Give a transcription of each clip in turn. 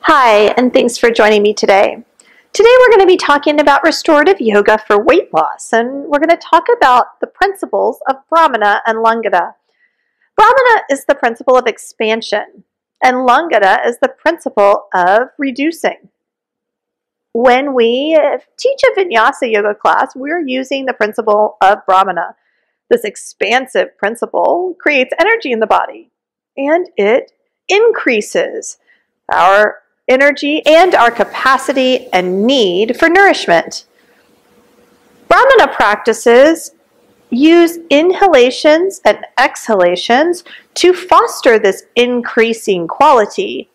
Hi, and thanks for joining me today. Today we're going to be talking about restorative yoga for weight loss, and we're going to talk about the principles of Brahmana and Langana. Brahmana is the principle of expansion, and Langana is the principle of reducing. When we teach a Vinyasa yoga class, we're using the principle of Brahmana. This expansive principle creates energy in the body, and it increases our energy and our capacity and need for nourishment. Brahmana practices use inhalations and exhalations to foster this increasing quality.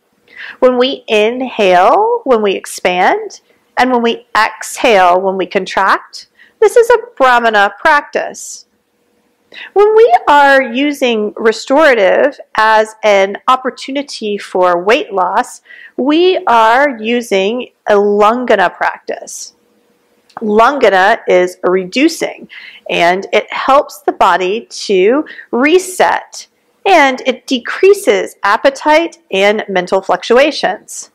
When we inhale, when we expand, and when we exhale, when we contract, this is a Brahmana practice. When we are using restorative as an opportunity for weight loss, we are using a Langana practice. Langana is reducing, and it helps the body to reset, and it decreases appetite and mental fluctuations.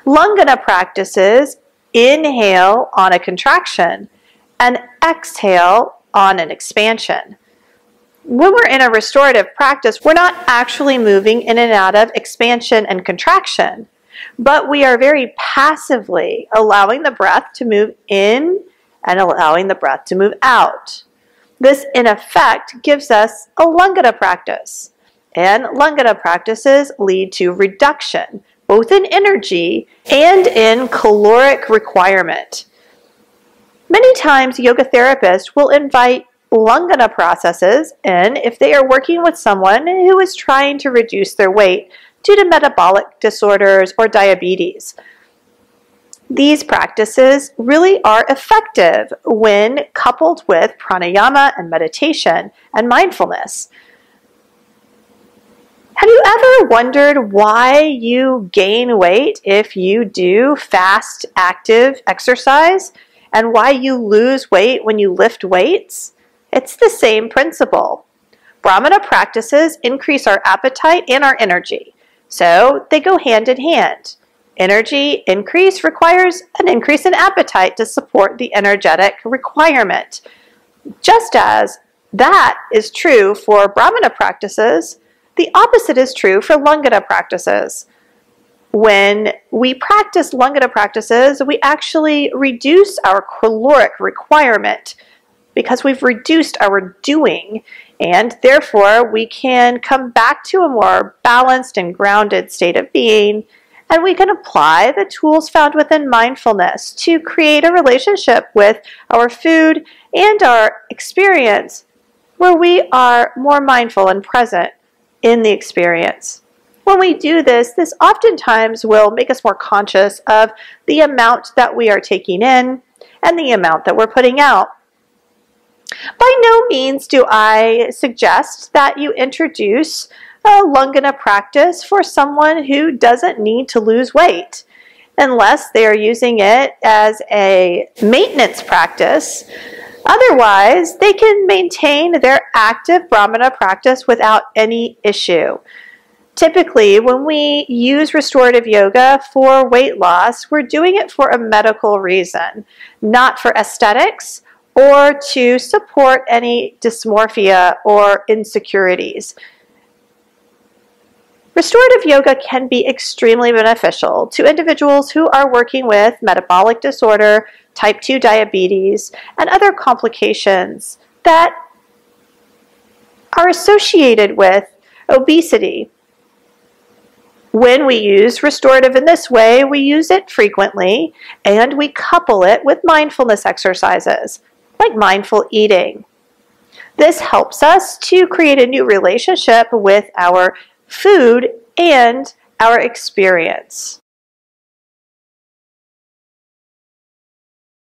Langana practices inhale on a contraction and exhale on an expansion. When we're in a restorative practice, we're not actually moving in and out of expansion and contraction, but we are very passively allowing the breath to move in and allowing the breath to move out. This, in effect, gives us a Langana practice. And Langana practices lead to reduction, both in energy and in caloric requirement. Many times, yoga therapists will invite Langana processes in if they are working with someone who is trying to reduce their weight due to metabolic disorders or diabetes. These practices really are effective when coupled with pranayama and meditation and mindfulness. Have you ever wondered why you gain weight if you do fast, active exercise? And why you lose weight when you lift weights? It's the same principle. Brahmana practices increase our appetite and our energy, so they go hand in hand. Energy increase requires an increase in appetite to support the energetic requirement. Just as that is true for Brahmana practices, the opposite is true for Langana practices. When we practice Langana practices, we actually reduce our caloric requirement because we've reduced our doing, and therefore we can come back to a more balanced and grounded state of being, and we can apply the tools found within mindfulness to create a relationship with our food and our experience where we are more mindful and present in the experience. When we do this, this oftentimes will make us more conscious of the amount that we are taking in and the amount that we're putting out. By no means do I suggest that you introduce a Langana practice for someone who doesn't need to lose weight, unless they are using it as a maintenance practice. Otherwise, they can maintain their active Brahmana practice without any issue. Typically, when we use restorative yoga for weight loss, we're doing it for a medical reason, not for aesthetics or to support any dysmorphia or insecurities. Restorative yoga can be extremely beneficial to individuals who are working with metabolic disorder, type 2 diabetes, and other complications that are associated with obesity. When we use restorative in this way, we use it frequently, and we couple it with mindfulness exercises, like mindful eating. This helps us to create a new relationship with our food and our experience.